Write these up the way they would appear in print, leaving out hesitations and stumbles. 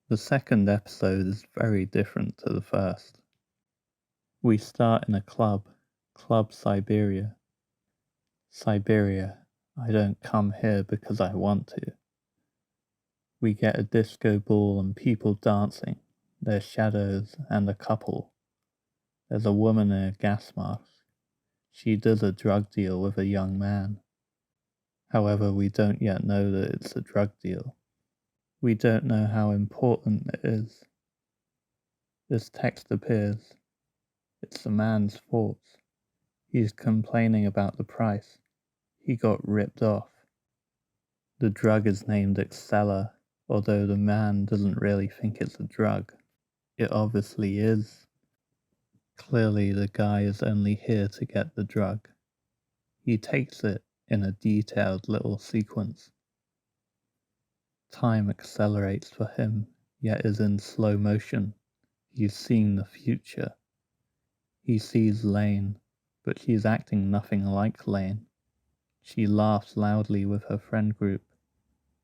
The second episode is very different to the first. We start in a club, Club Siberia. Siberia, I don't come here because I want to. We get a disco ball and people dancing. There's shadows and a couple. There's a woman in a gas mask. She does a drug deal with a young man. However, we don't yet know that it's a drug deal. We don't know how important it is. This text appears. It's the man's fault. He's complaining about the price. He got ripped off. The drug is named Excella, although the man doesn't really think it's a drug. It obviously is. Clearly the guy is only here to get the drug. He takes it in a detailed little sequence. Time accelerates for him, yet is in slow motion. He's seeing the future. He sees Lain, but she's acting nothing like Lain. She laughs loudly with her friend group,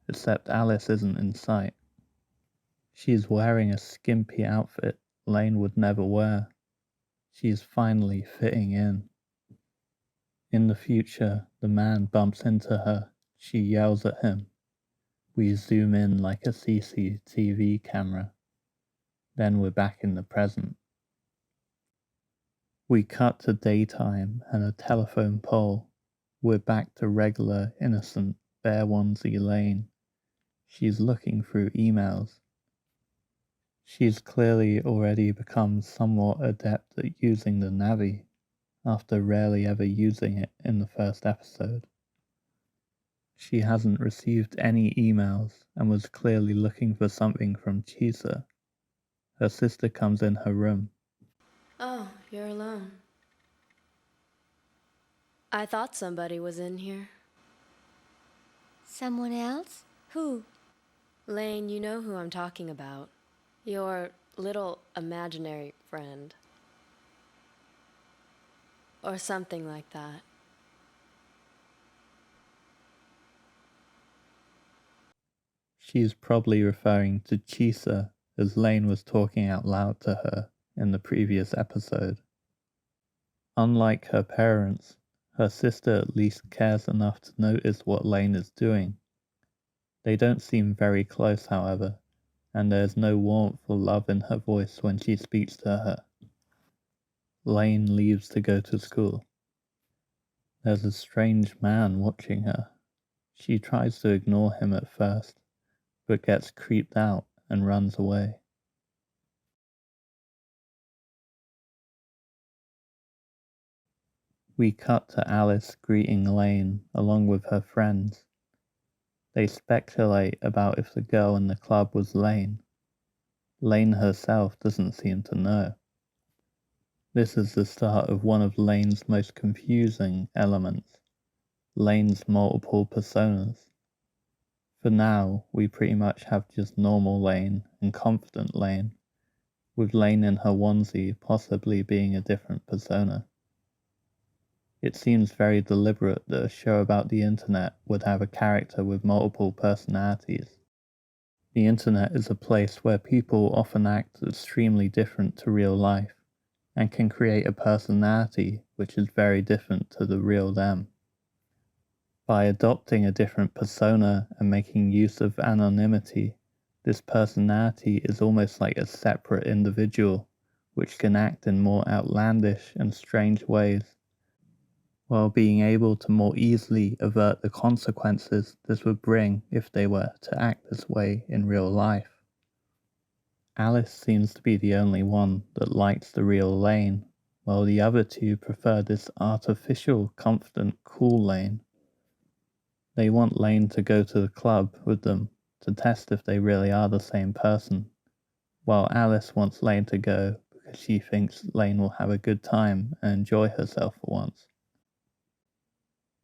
except Alice isn't in sight. She's wearing a skimpy outfit Lain would never wear. She's finally fitting in. In the future, the man bumps into her. She yells at him. We zoom in like a CCTV camera. Then we're back in the present. We cut to daytime and a telephone pole. We're back to regular, innocent, bare onesie Lain. She's looking through emails. She's clearly already become somewhat adept at using the Navi, after rarely ever using it in the first episode. She hasn't received any emails and was clearly looking for something from Chisa. Her sister comes in her room. Oh, you're alone. I thought somebody was in here. Someone else? Who? Lain, you know who I'm talking about. Your little imaginary friend. Or something like that. She's probably referring to Chisa as Lain was talking out loud to her in the previous episode. Unlike her parents, her sister at least cares enough to notice what Lain is doing. They don't seem very close, however, and there's no warmth or love in her voice when she speaks to her. Lain leaves to go to school. There's a strange man watching her. She tries to ignore him at first, but gets creeped out and runs away. We cut to Alice greeting Lain along with her friends. They speculate about if the girl in the club was Lain. Lain herself doesn't seem to know. This is the start of one of Lain's most confusing elements, Lain's multiple personas. For now, we pretty much have just normal Lain and confident Lain, with Lain in her onesie possibly being a different persona. It seems very deliberate that a show about the internet would have a character with multiple personalities. The internet is a place where people often act extremely different to real life, and can create a personality which is very different to the real them. By adopting a different persona and making use of anonymity, this personality is almost like a separate individual, which can act in more outlandish and strange ways, while being able to more easily avert the consequences this would bring if they were to act this way in real life. Alice seems to be the only one that likes the real Lain, while the other two prefer this artificial, confident, cool Lain. They want Lain to go to the club with them to test if they really are the same person, while Alice wants Lain to go because she thinks Lain will have a good time and enjoy herself for once.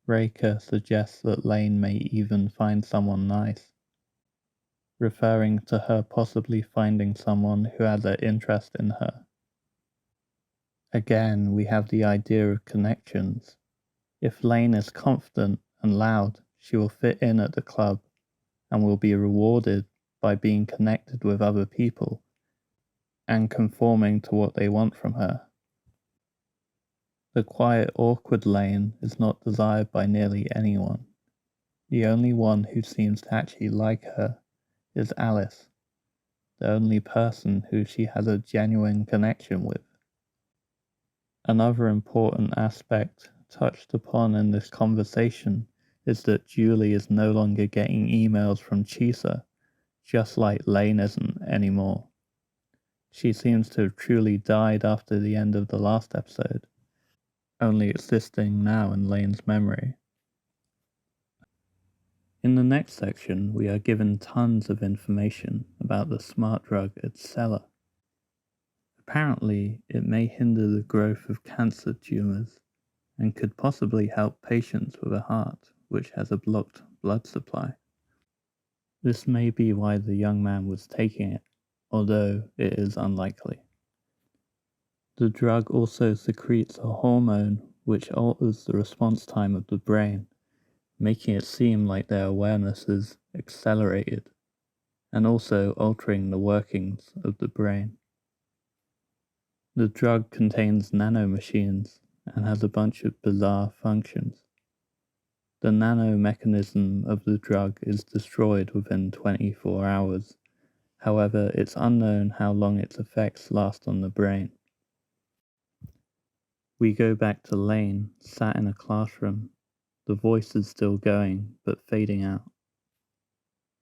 Raker suggests that Lain may even find someone nice, referring to her possibly finding someone who has an interest in her. Again, we have the idea of connections. If Lain is confident and loud, she will fit in at the club and will be rewarded by being connected with other people and conforming to what they want from her. The quiet, awkward Lane is not desired by nearly anyone. The only one who seems to actually like her is Alice, the only person who she has a genuine connection with. Another important aspect touched upon in this conversation is that Julie is no longer getting emails from Chisa, just like Lane isn't anymore. She seems to have truly died after the end of the last episode, only existing now in Lane's memory. In the next section, we are given tons of information about the smart drug Excella. Apparently, it may hinder the growth of cancer tumors and could possibly help patients with a heart which has a blocked blood supply. This may be why the young man was taking it, although it is unlikely. The drug also secretes a hormone which alters the response time of the brain, making it seem like their awareness is accelerated, and also altering the workings of the brain. The drug contains nanomachines and has a bunch of bizarre functions. The nanomechanism of the drug is destroyed within 24 hours. However, it's unknown how long its effects last on the brain. We go back to Lane, sat in a classroom. The voice is still going, but fading out.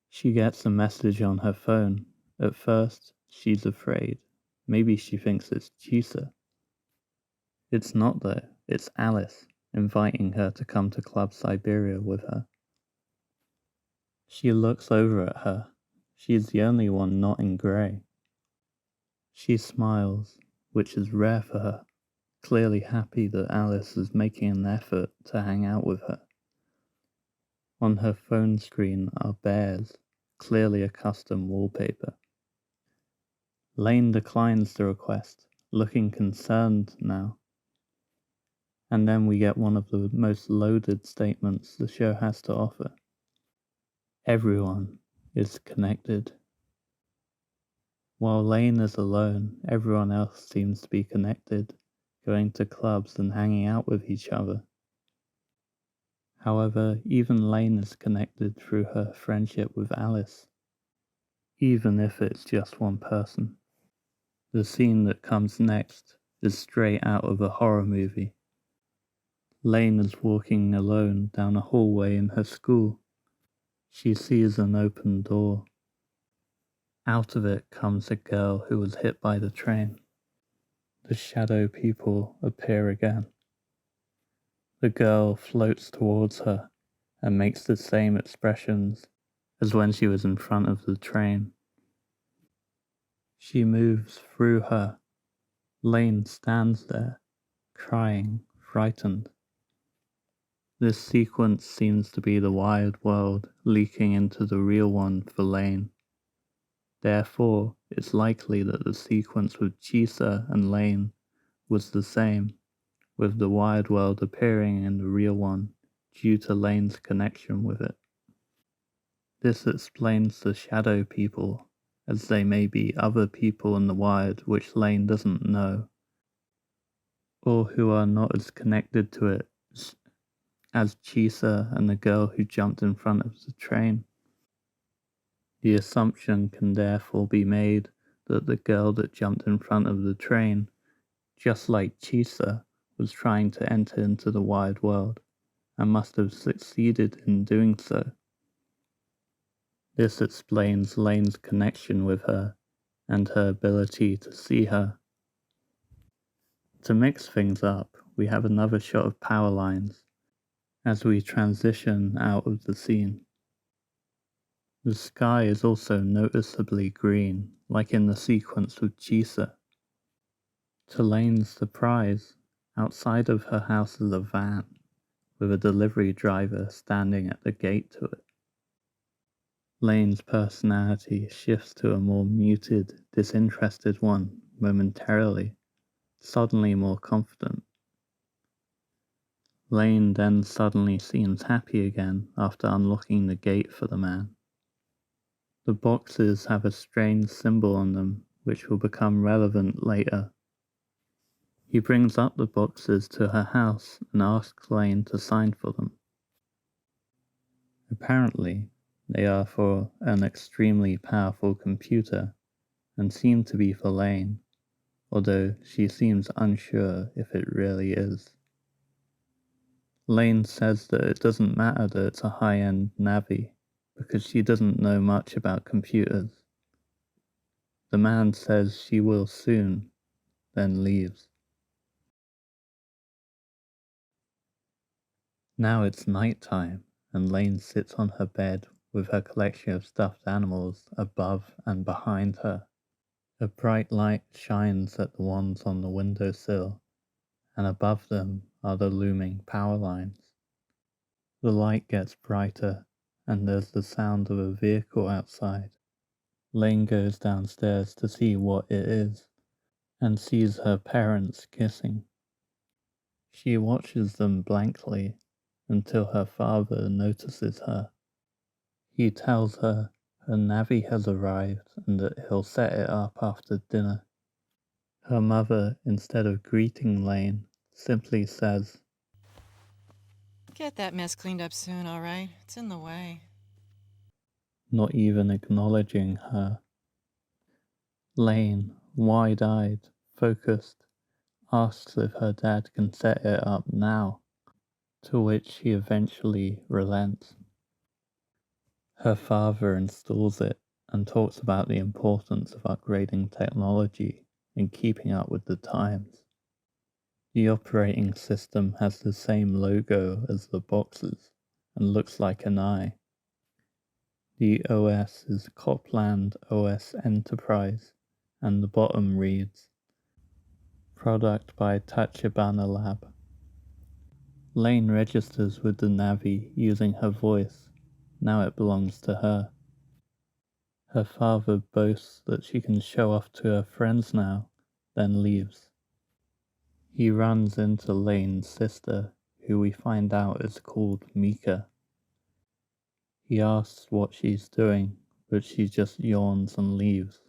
She gets a message on her phone. At first, she's afraid. Maybe she thinks it's Chisa. It's not though, it's Alice, inviting her to come to Club Siberia with her. She looks over at her. She is the only one not in grey. She smiles, which is rare for her, clearly happy that Alice is making an effort to hang out with her. On her phone screen are bears, clearly a custom wallpaper. Lane declines the request, looking concerned now. And then we get one of the most loaded statements the show has to offer. Everyone is connected. While Lane is alone, everyone else seems to be connected, going to clubs and hanging out with each other. However, even Lane is connected through her friendship with Alice, even if it's just one person. The scene that comes next is straight out of a horror movie. Lane is walking alone down a hallway in her school. She sees an open door. Out of it comes a girl who was hit by the train. The shadow people appear again. The girl floats towards her and makes the same expressions as when she was in front of the train. She moves through her. Lane stands there, crying, frightened. This sequence seems to be the wired world leaking into the real one for Lane. Therefore, it's likely that the sequence with Chisa and Lane was the same, with the wired world appearing in the real one due to Lane's connection with it. This explains the shadow people, as they may be other people in the wired which Lane doesn't know, or who are not as connected to it as Chisa and the girl who jumped in front of the train. The assumption can therefore be made that the girl that jumped in front of the train, just like Chisa, was trying to enter into the wide world, and must have succeeded in doing so. This explains Lane's connection with her, and her ability to see her. To mix things up, we have another shot of power lines, as we transition out of the scene. The sky is also noticeably green, like in the sequence with Chisa. To Lane's surprise, outside of her house is a van, with a delivery driver standing at the gate to it. Lane's personality shifts to a more muted, disinterested one momentarily, suddenly more confident. Lane then suddenly seems happy again after unlocking the gate for the man. The boxes have a strange symbol on them which will become relevant later. He brings up the boxes to her house and asks Lane to sign for them. Apparently, they are for an extremely powerful computer and seem to be for Lane, although she seems unsure if it really is. Lane says that it doesn't matter that it's a high-end Navi, because she doesn't know much about computers. The man says she will soon, then leaves. Now it's night time, and Lane sits on her bed with her collection of stuffed animals above and behind her. A bright light shines at the ones on the windowsill, and above them are the looming power lines. The light gets brighter, and there's the sound of a vehicle outside. Lane goes downstairs to see what it is, and sees her parents kissing. She watches them blankly until her father notices her. He tells her her Navi has arrived and that he'll set it up after dinner. Her mother, instead of greeting Lane, simply says, Get that mess cleaned up soon, all right? It's in the way. not even acknowledging her. Lane, wide-eyed, focused, asks if her dad can set it up now, to which he eventually relents. Her father installs it and talks about the importance of upgrading technology and keeping up with the times. The operating system has the same logo as the boxes and looks like an eye. The OS is Copland OS Enterprise, and the bottom reads, Product by Tachibana Lab. Lane registers with the Navi using her voice. Now it belongs to her. Her father boasts that she can show off to her friends now, then leaves. He runs into Lane's sister, who we find out is called Mika. He asks what she's doing, but she just yawns and leaves.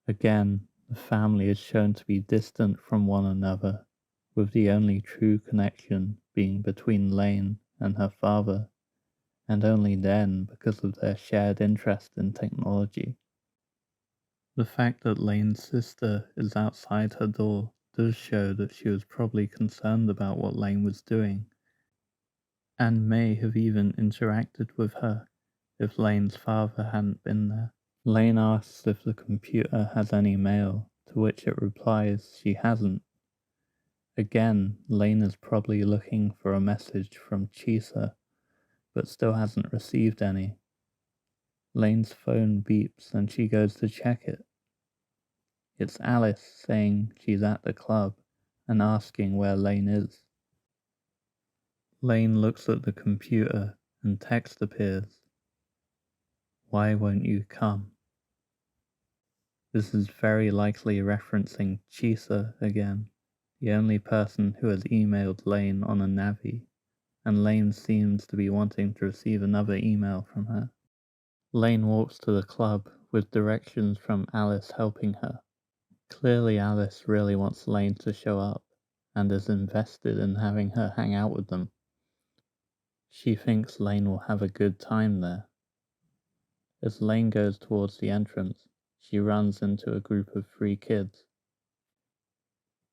Again, the family is shown to be distant from one another, with the only true connection being between Lane and her father, and only then because of their shared interest in technology. The fact that Lane's sister is outside her door does show that she was probably concerned about what Lane was doing, and may have even interacted with her if Lane's father hadn't been there. Lane asks if the computer has any mail, to which it replies she hasn't. Again, Lane is probably looking for a message from Chisa, but still hasn't received any. Lane's phone beeps and she goes to check it. It's Alice saying she's at the club and asking where Lane is. Lane looks at the computer and text appears. Why won't you come? This is very likely referencing Chisa again, the only person who has emailed Lane on a Navi, and Lane seems to be wanting to receive another email from her. Lane walks to the club with directions from Alice helping her. Clearly Alice really wants Lane to show up and is invested in having her hang out with them. She thinks Lane will have a good time there. As Lane goes towards the entrance, she runs into a group of 3 kids.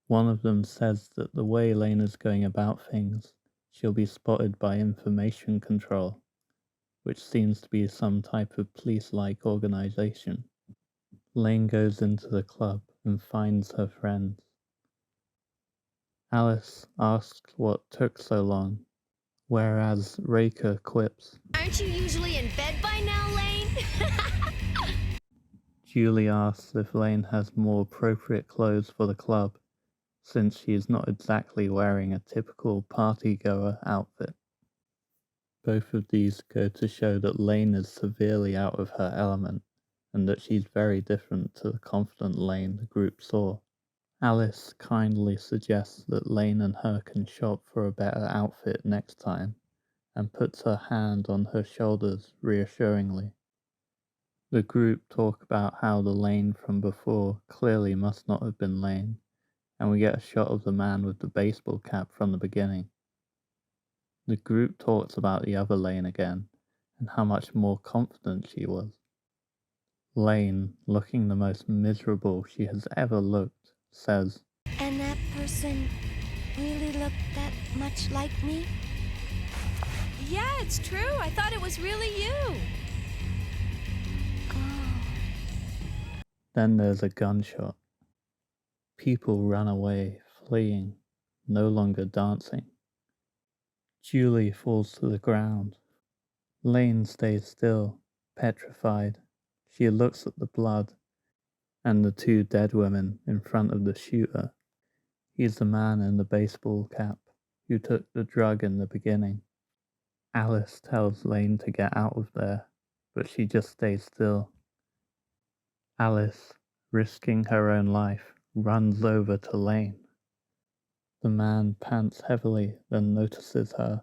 One of them says that the way Lane is going about things, she'll be spotted by information control, which seems to be some type of police-like organization. Lane goes into the club and finds her friends. Alice asks what took so long, whereas Raker quips, Aren't you usually in bed by now, Lane? Julie asks if Lane has more appropriate clothes for the club, since she is not exactly wearing a typical party-goer outfit. Both of these go to show that Lane is severely out of her element, and that she's very different to the confident Lane the group saw. Alice kindly suggests that Lane and her can shop for a better outfit next time, and puts her hand on her shoulders reassuringly. The group talk about how the Lane from before clearly must not have been Lane, and we get a shot of the man with the baseball cap from the beginning. The group talks about the other Lane again, and how much more confident she was. Lane, looking the most miserable she has ever looked, says, And that person really looked that much like me? Yeah, it's true. I thought it was really you. Oh. Then there's a gunshot. People run away, fleeing, no longer dancing. Julie falls to the ground. Lane stays still, petrified. She looks at the blood and the two dead women in front of the shooter. He's the man in the baseball cap who took the drug in the beginning. Alice tells Lane to get out of there, but she just stays still. Alice, risking her own life, runs over to Lane. The man pants heavily, then notices her.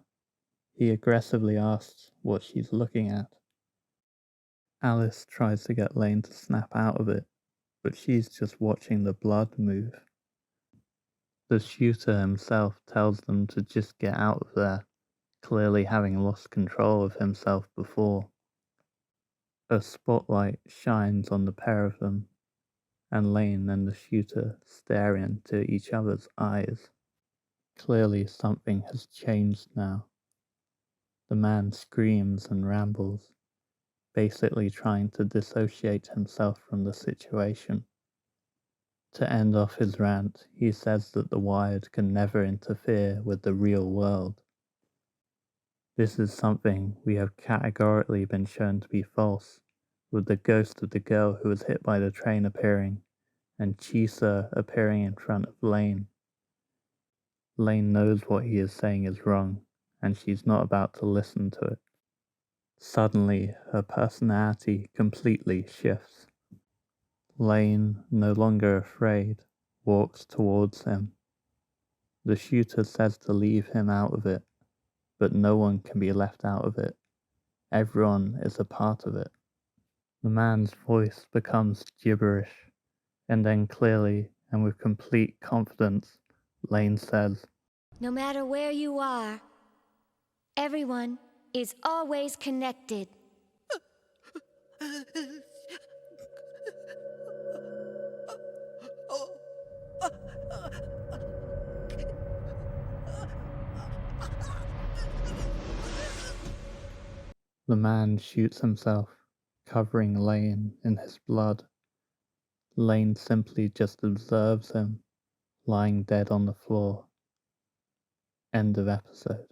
He aggressively asks what she's looking at. Alice tries to get Lane to snap out of it, but she's just watching the blood move. The shooter himself tells them to just get out of there, clearly having lost control of himself before. A spotlight shines on the pair of them, and Lane and the shooter stare into each other's eyes. Clearly something has changed now. The man screams and rambles, basically trying to dissociate himself from the situation. To end off his rant, he says that the wired can never interfere with the real world. This is something we have categorically been shown to be false, with the ghost of the girl who was hit by the train appearing, and Chisa appearing in front of Lane. Lane knows what he is saying is wrong, and she's not about to listen to it. Suddenly, her personality completely shifts. Lane, no longer afraid, walks towards him. The shooter says to leave him out of it, but no one can be left out of it. Everyone is a part of it. The man's voice becomes gibberish, and then clearly and with complete confidence, Lane says, No matter where you are, everyone is always connected. the man shoots himself, covering Lane in his blood. Lane simply just observes him, lying dead on the floor. End of episode.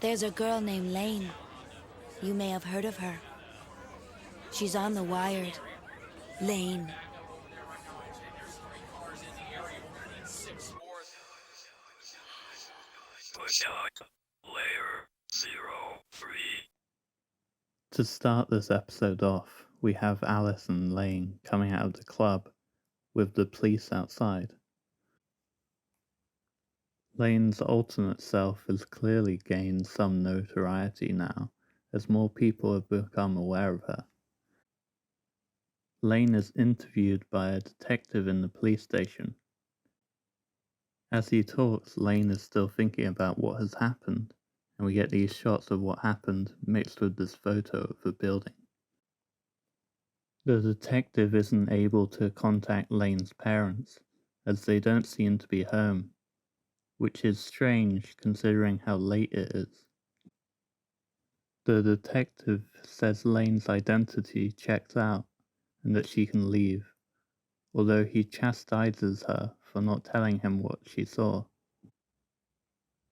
There's a girl named Lane. You may have heard of her. She's on the wired. Lane. To start this episode off, we have Alice and Lane coming out of the club with the police outside. Lane's alternate self has clearly gained some notoriety now, as more people have become aware of her. Lane is interviewed by a detective in the police station. As he talks, Lane is still thinking about what has happened, and we get these shots of what happened mixed with this photo of the building. The detective isn't able to contact Lane's parents, as they don't seem to be home, which is strange considering how late it is. The detective says Lane's identity checks out and that she can leave, although he chastises her for not telling him what she saw.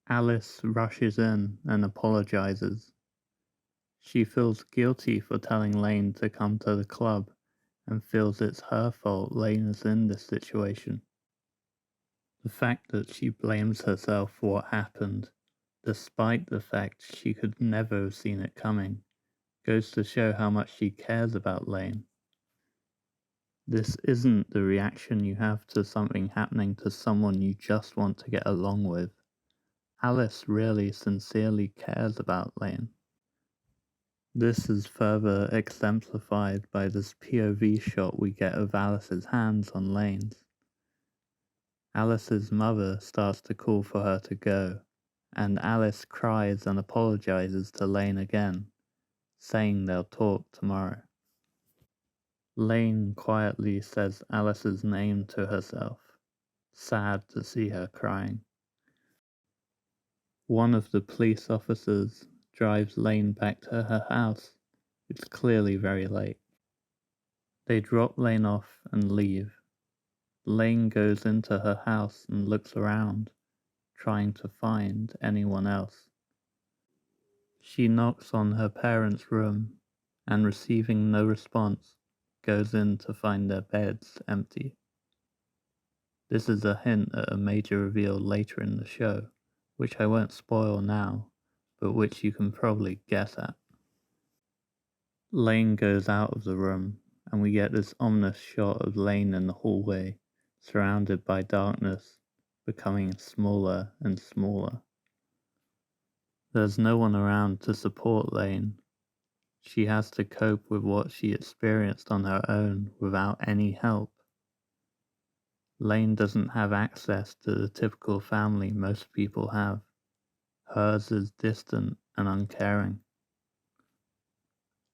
Alice rushes in and apologizes. She feels guilty for telling Lane to come to the club and feels it's her fault Lane is in this situation. The fact that she blames herself for what happened, despite the fact she could never have seen it coming, Goes to show how much she cares about Lane. This isn't the reaction you have to something happening to someone you just want to get along with. Alice really sincerely cares about Lane. This is further exemplified by this POV shot we get of Alice's hands on Lane's. Alice's mother starts to call for her to go, and Alice cries and apologizes to Lane again, saying they'll talk tomorrow. Lane quietly says Alice's name to herself, sad to see her crying. One of the police officers drives Lane back to her house. It's clearly very late. They drop Lane off and leave. Lane goes into her house and looks around, trying to find anyone else. She knocks on her parents' room and, receiving no response, goes in to find their beds empty. This is a hint at a major reveal later in the show, which I won't spoil now, but which you can probably guess at. Lane goes out of the room, and we get this ominous shot of Lane in the hallway, surrounded by darkness, becoming smaller and smaller. There's no one around to support Lane. She has to cope with what she experienced on her own without any help. Lane doesn't have access to the typical family most people have. Hers is distant and uncaring.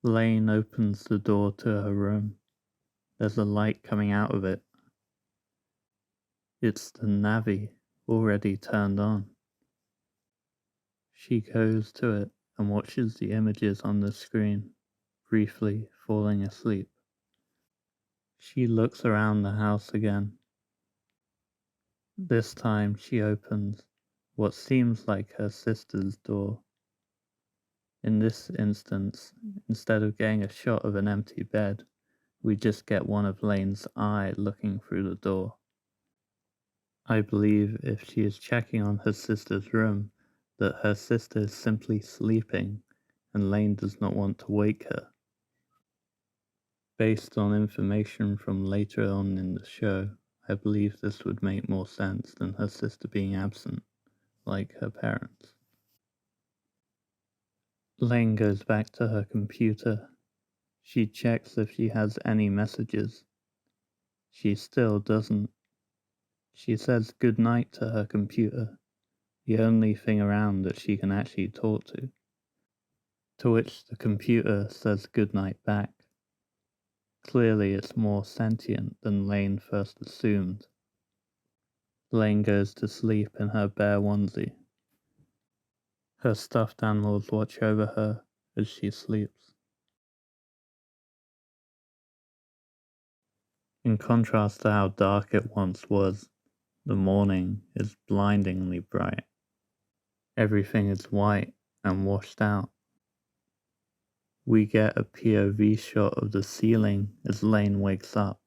Lane opens the door to her room. There's a light coming out of it. It's the Navi, already turned on. She goes to it and watches the images on the screen, briefly falling asleep. She looks around the house again. This time she opens what seems like her sister's door. In this instance, instead of getting a shot of an empty bed, we just get one of Lane's eye looking through the door. I believe if she is checking on her sister's room, that her sister is simply sleeping and Lane does not want to wake her. Based on information from later on in the show, I believe this would make more sense than her sister being absent, like her parents. Lane goes back to her computer. She checks if she has any messages. She still doesn't. She says goodnight to her computer, the only thing around that she can actually talk to which the computer says goodnight back. Clearly it's more sentient than Lane first assumed. Lane goes to sleep in her bear onesie. Her stuffed animals watch over her as she sleeps. In contrast to how dark it once was, the morning is blindingly bright. Everything is white and washed out. We get a POV shot of the ceiling as Lane wakes up.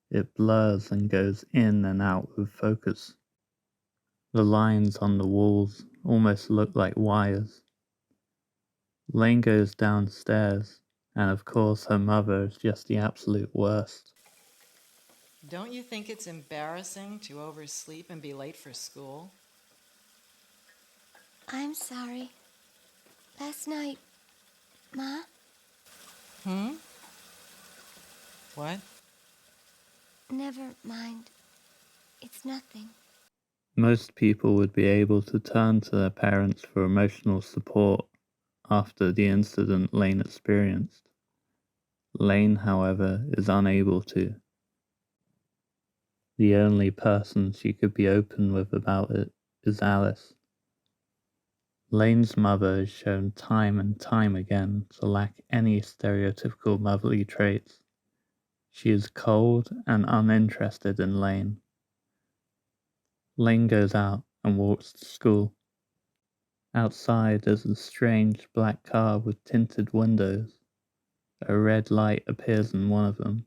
It blurs and goes in and out of focus. The lines on the walls almost look like wires. Lane goes downstairs, and of course her mother is just the absolute worst. Don't you think it's embarrassing to oversleep and be late for school? I'm sorry. Last night, Ma? What? Never mind. It's nothing. Most people would be able to turn to their parents for emotional support after the incident Lane experienced. Lane, however, is unable to. The only person she could be open with about it is Alice. Lane's mother is shown time and time again to lack any stereotypical motherly traits. She is cold and uninterested in Lane. Lane goes out and walks to school. Outside is a strange black car with tinted windows. A red light appears in one of them,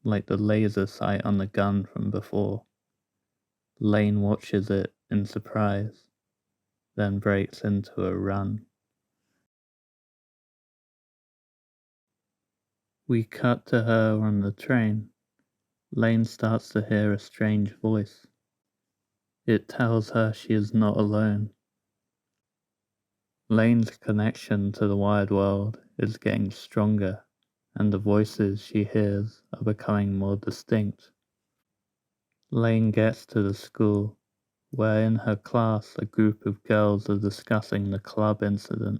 like the laser sight on the gun from before. Lane watches it in surprise, then breaks into a run. We cut to her on the train. Lane starts to hear a strange voice. It tells her she is not alone. Lane's connection to the wired world is getting stronger, and the voices she hears are becoming more distinct. Lane gets to the school, where in her class a group of girls are discussing the club incident.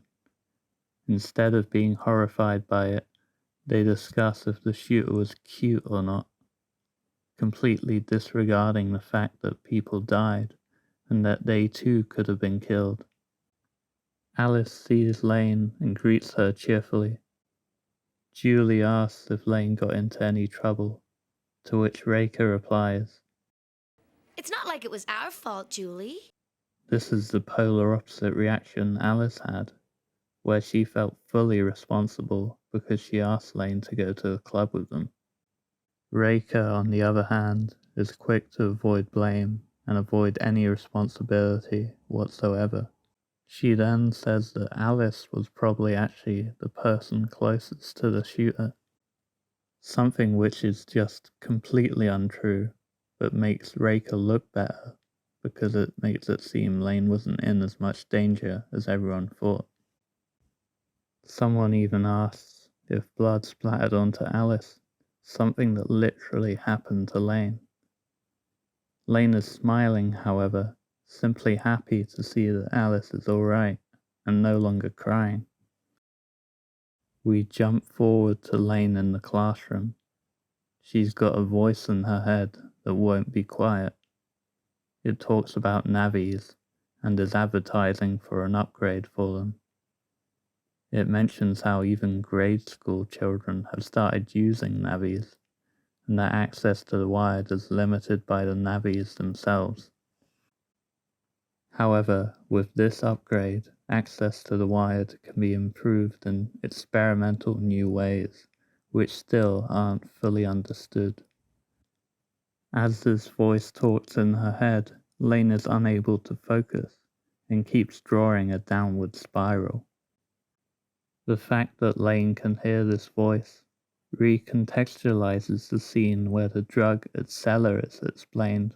Instead of being horrified by it, they discuss if the shooter was cute or not, completely disregarding the fact that people died and that they too could have been killed. Alice sees Lane and greets her cheerfully. Julie asks if Lane got into any trouble, to which Reika replies, It's not like it was our fault, Julie. this is the polar opposite reaction Alice had, where she felt fully responsible because she asked Lane to go to the club with them. Reika, on the other hand, is quick to avoid blame and avoid any responsibility whatsoever. She then says that Alice was probably actually the person closest to the shooter, something which is just completely untrue, but makes Reika look better because it makes it seem Lane wasn't in as much danger as everyone thought. Someone even asks if blood splattered onto Alice, something that literally happened to Lane. Lane is smiling, however, simply happy to see that Alice is alright and no longer crying. We jump forward to Lane in the classroom. She's got a voice in her head that won't be quiet. It talks about navies and is advertising for an upgrade for them. It mentions how even grade school children have started using navies, and that access to the wired is limited by the navies themselves. However, with this upgrade, access to the wired can be improved in experimental new ways, which still aren't fully understood. As this voice talks in her head, Lane is unable to focus and keeps drawing a downward spiral. The fact that Lane can hear this voice recontextualizes the scene where the drug at Cellar is explained.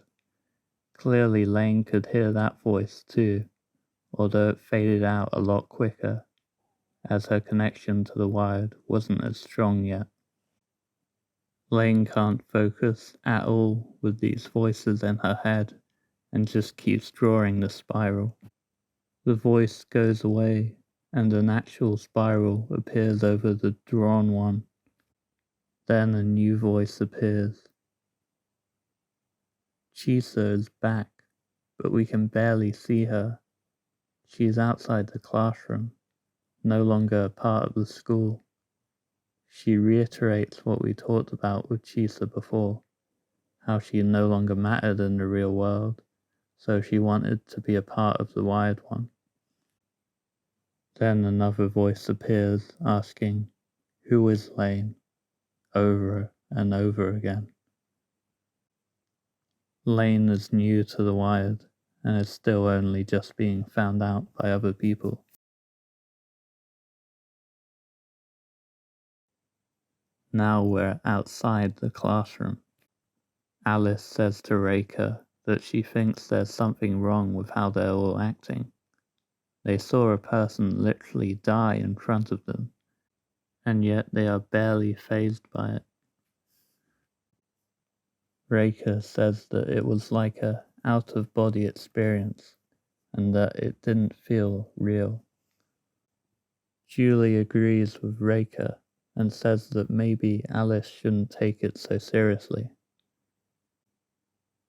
Clearly Lane could hear that voice too, although it faded out a lot quicker, as her connection to the wired wasn't as strong yet. Lane can't focus at all with these voices in her head and just keeps drawing the spiral. The voice goes away and an actual spiral appears over the drawn one. Then a new voice appears. Chisa is back, but we can barely see her. She is outside the classroom, no longer a part of the school. She reiterates what we talked about with Chisa before, how she no longer mattered in the real world, so she wanted to be a part of the wired one. Then another voice appears asking, "Who is Lane?" over and over again. Lane is new to the wired and is still only just being found out by other people. Now we're outside the classroom. Alice says to Reika that she thinks there's something wrong with how they're all acting. They saw a person literally die in front of them, and yet they are barely fazed by it. Reika says that it was like a out-of-body experience, and that it didn't feel real. Julie agrees with Reika and says that maybe Alice shouldn't take it so seriously.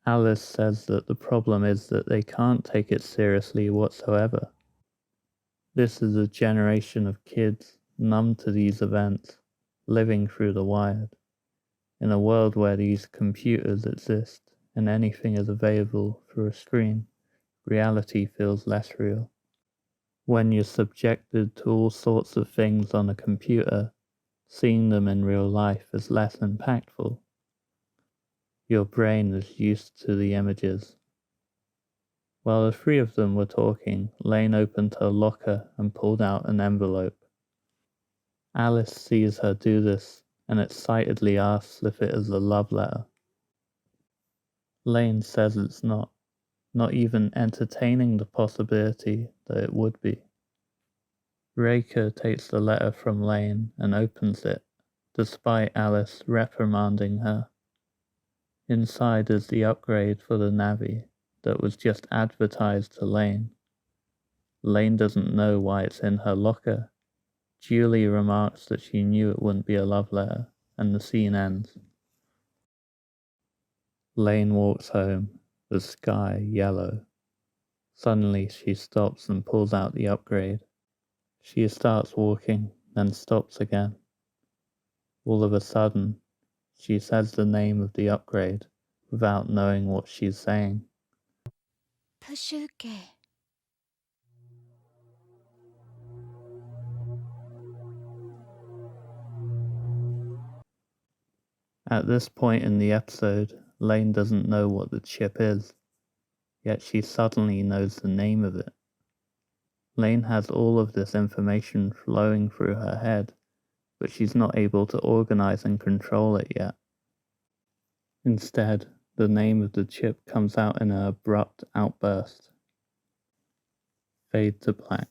Alice says that the problem is that they can't take it seriously whatsoever. This is a generation of kids numb to these events, living through the wired. In a world where these computers exist and anything is available through a screen, reality feels less real. When you're subjected to all sorts of things on a computer, seeing them in real life is less impactful. Your brain is used to the images. While the three of them were talking, Lane opened her locker and pulled out an envelope. Alice sees her do this and excitedly asks if it is a love letter. Lane says it's not even entertaining the possibility that it would be. Raker takes the letter from Lane and opens it, despite Alice reprimanding her. Inside is the upgrade for the Navi that was just advertised to Lane. Lane doesn't know why it's in her locker. Julie remarks that she knew it wouldn't be a love letter, and the scene ends. Lane walks home, the sky yellow. Suddenly she stops and pulls out the upgrade. She starts walking, then stops again. All of a sudden, she says the name of the upgrade without knowing what she's saying. 부술게. At this point in the episode, Lane doesn't know what the chip is, yet she suddenly knows the name of it. Lane has all of this information flowing through her head, but she's not able to organize and control it yet. Instead, the name of the chip comes out in an abrupt outburst. Fade to black.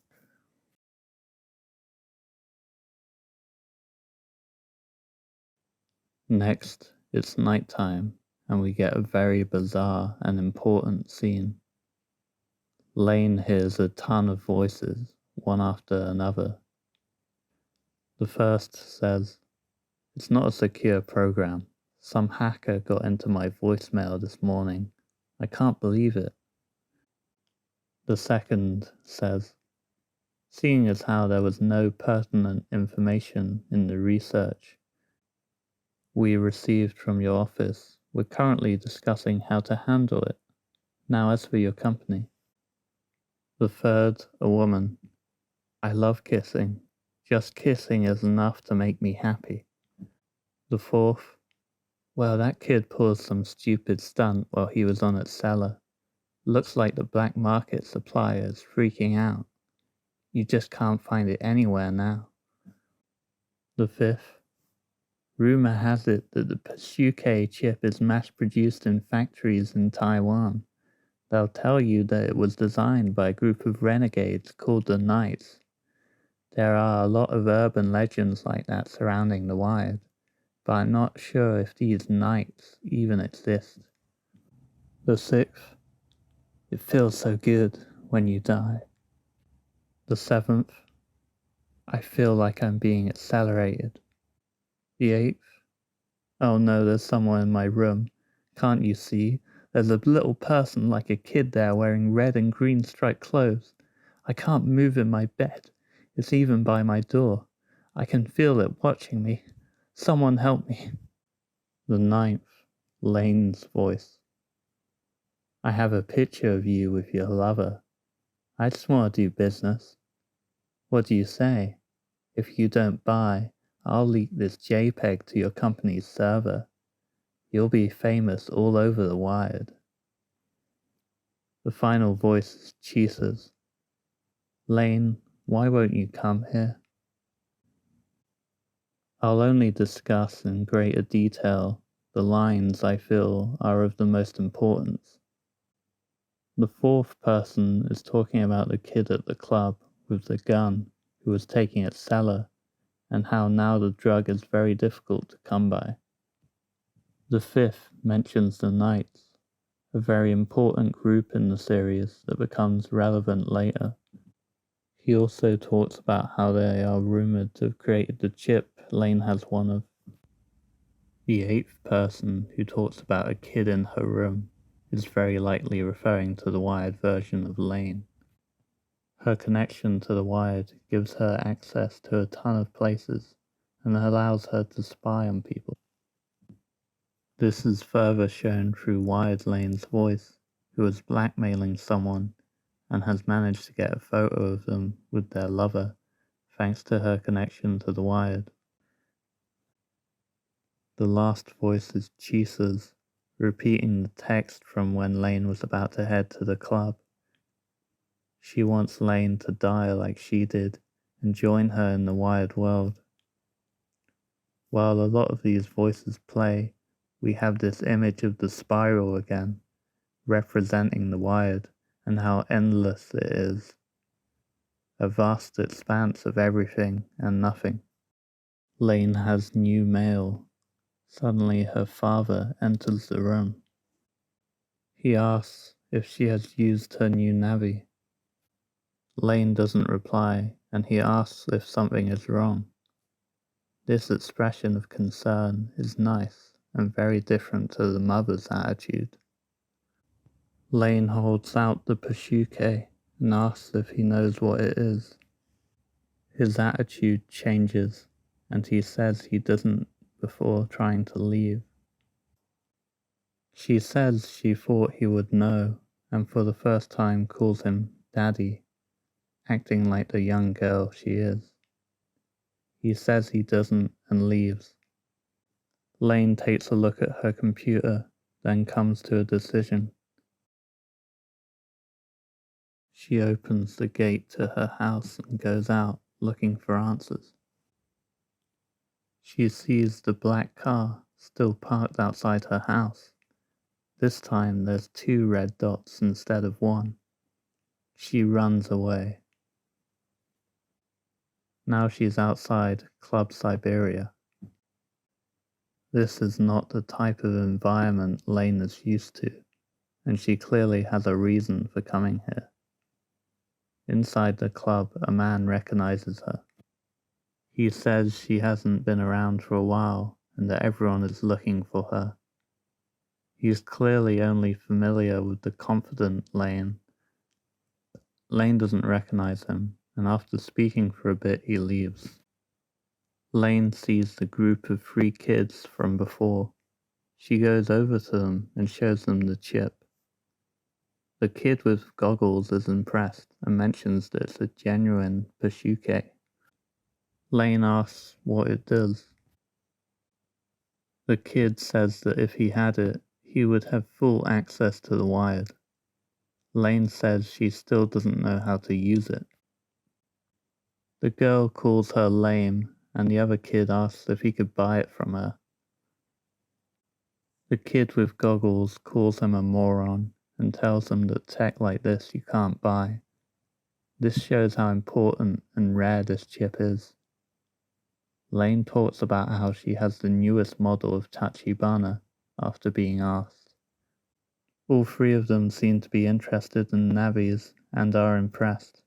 Next, it's nighttime, and we get a very bizarre and important scene. Lane hears a ton of voices, one after another. The first says, "It's not a secure program. Some hacker got into my voicemail this morning. I can't believe it." The second says, "Seeing as how there was no pertinent information in the research we received from your office, we're currently discussing how to handle it. Now as for your company." The third, a woman, "I love kissing. Just kissing is enough to make me happy." The fourth, "Well, that kid pulled some stupid stunt while he was on at Cellar. Looks like the black market supplier is freaking out. You just can't find it anywhere now." The fifth, "Rumor has it that the Pasuke chip is mass-produced in factories in Taiwan. They'll tell you that it was designed by a group of renegades called the Knights. There are a lot of urban legends like that surrounding the Wired, but I'm not sure if these Knights even exist." The sixth, "It feels so good when you die." The seventh, "I feel like I'm being accelerated." The eighth, "Oh no, there's someone in my room. Can't you see? There's a little person like a kid there wearing red and green striped clothes. I can't move in my bed. It's even by my door. I can feel it watching me. Someone help me." The ninth, Lane's voice. "I have a picture of you with your lover. I just want to do business. What do you say? If you don't buy, I'll leak this JPEG to your company's server. You'll be famous all over the Wired." The final voice is Chisa's. "Lane, why won't you come here?" I'll only discuss in greater detail the lines I feel are of the most importance. The fourth person is talking about the kid at the club with the gun who was taking it Cellar, and how now the drug is very difficult to come by. The fifth mentions the Knights, a very important group in the series that becomes relevant later. He also talks about how they are rumored to have created the chip Lane has one of. The eighth person, who talks about a kid in her room, is very likely referring to the Wired version of Lane. Her connection to the Wired gives her access to a ton of places and allows her to spy on people. This is further shown through Wired Lane's voice, who is blackmailing someone and has managed to get a photo of them with their lover thanks to her connection to the Wired. The last voice is Chisa's, repeating the text from when Lane was about to head to the club. She wants Lane to die like she did and join her in the Wired world. While a lot of these voices play, we have this image of the spiral again, representing the wired and how endless it is. A vast expanse of everything and nothing. Lain has new mail. Suddenly her father enters the room. He asks if she has used her new navy. Lain doesn't reply, and he asks if something is wrong. This expression of concern is nice and very different to the mother's attitude. Lain holds out the Pashuke and asks if he knows what it is. His attitude changes, and he says he doesn't before trying to leave. She says she thought he would know, and for the first time calls him Daddy, acting like the young girl she is. He says he doesn't and leaves. Lain takes a look at her computer, then comes to a decision. She opens the gate to her house and goes out, looking for answers. She sees the black car still parked outside her house. This time there's 2 red dots instead of 1. She runs away. Now she's outside Club Siberia. This is not the type of environment Lain is used to, and she clearly has a reason for coming here. Inside the club, a man recognizes her. He says she hasn't been around for a while and that everyone is looking for her. He's clearly only familiar with the confident Lain. Lain doesn't recognize him, and after speaking for a bit, he leaves. Lain sees the group of 3 kids from before. She goes over to them and shows them the chip. The kid with goggles is impressed and mentions that it's a genuine Pashuke. Lain asks what it does. The kid says that if he had it, he would have full access to the wired. Lain says she still doesn't know how to use it. The girl calls her lame, and the other kid asks if he could buy it from her. The kid with goggles calls him a moron and tells him that tech like this you can't buy. This shows how important and rare this chip is. Lain talks about how she has the newest model of Tachibana after being asked. All 3 of them seem to be interested in navies and are impressed.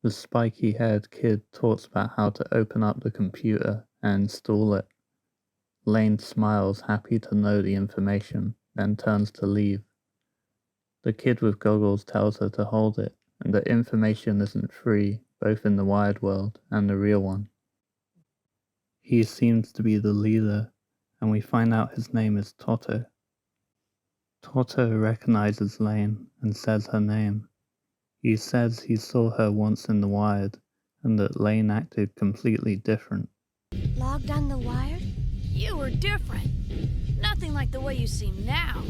The spiky-haired kid talks about how to open up the computer and install it. Lain smiles, happy to know the information, then turns to leave. The kid with goggles tells her to hold it, and that information isn't free, both in the wired world and the real one. He seems to be the leader, and we find out his name is Toto. Toto recognizes Lain and says her name. He says he saw her once in the wired, and that Lain acted completely different. Logged on the wired? You were different. Nothing like the way you seem now.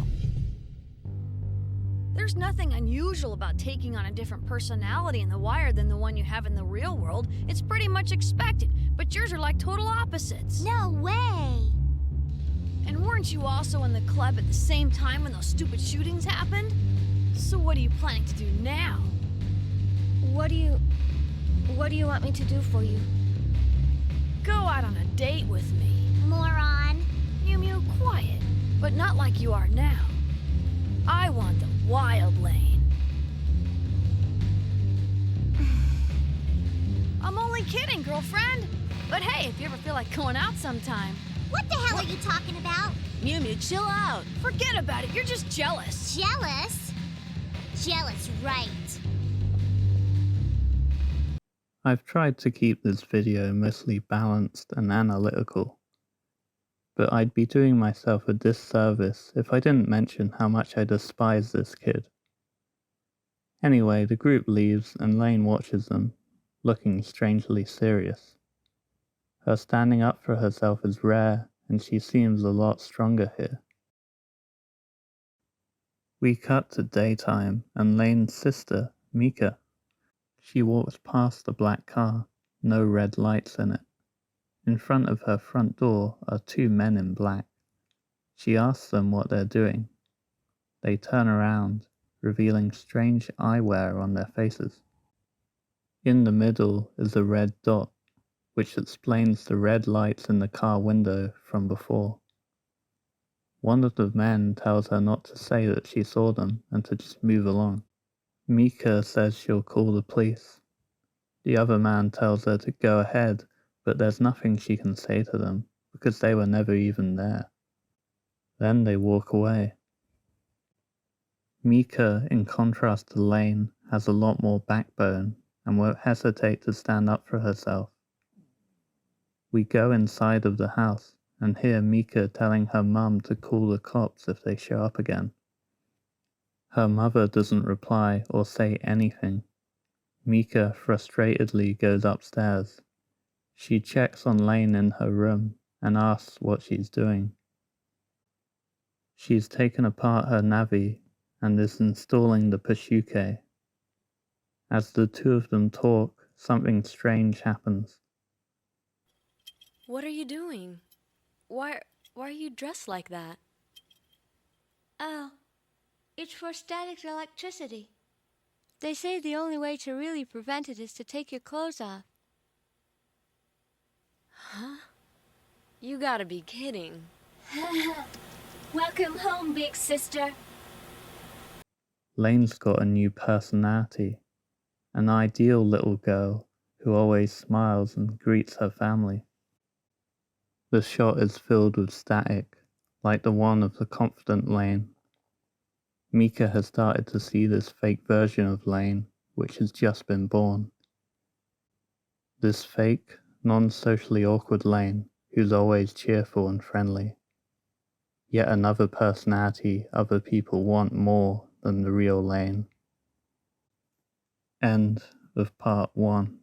There's nothing unusual about taking on a different personality in the wire than the one you have in the real world. It's pretty much expected, but yours are like total opposites. No way! And weren't you also in the club at the same time when those stupid shootings happened? So what are you planning to do now? What do you want me to do for you? Go out on a date with me. Moron. Mew Mew, quiet, but not like you are now. I want the wild Lane. I'm only kidding, girlfriend. But hey, if you ever feel like going out sometime... What the hell are you talking about? Mew Mew, chill out. Forget about it, you're just jealous. Jealous? Jealous, right. I've tried to keep this video mostly balanced and analytical, but I'd be doing myself a disservice if I didn't mention how much I despise this kid. Anyway, the group leaves and Lain watches them, looking strangely serious. Her standing up for herself is rare, and she seems a lot stronger here. We cut to daytime and Lain's sister, Mika. She walks past the black car, no red lights in it. In front of her front door are two men in black. She asks them what they're doing. They turn around, revealing strange eyewear on their faces. In the middle is a red dot, which explains the red lights in the car window from before. One of the men tells her not to say that she saw them and to just move along. Mika says she'll call the police. The other man tells her to go ahead, but there's nothing she can say to them because they were never even there. Then they walk away. Mika, in contrast to Lane, has a lot more backbone and won't hesitate to stand up for herself. We go inside of the house and hear Mika telling her mum to call the cops if they show up again. Her mother doesn't reply or say anything. Mika frustratedly goes upstairs. She checks on Lane in her room and asks what she's doing. She's taken apart her Navi and is installing the Pashuke. As the two of them talk, something strange happens. What are you doing? Why are you dressed like that? Oh, it's for static electricity. They say the only way to really prevent it is to take your clothes off. Huh? You gotta be kidding. Welcome home, big sister. Lane's got a new personality, an ideal little girl who always smiles and greets her family. The shot is filled with static, like the one of the confident Lane. Mika has started to see this fake version of Lane, which has just been born. This fake, non-socially awkward Lane, who's always cheerful and friendly. Yet another personality other people want more than the real Lane. End of part 1.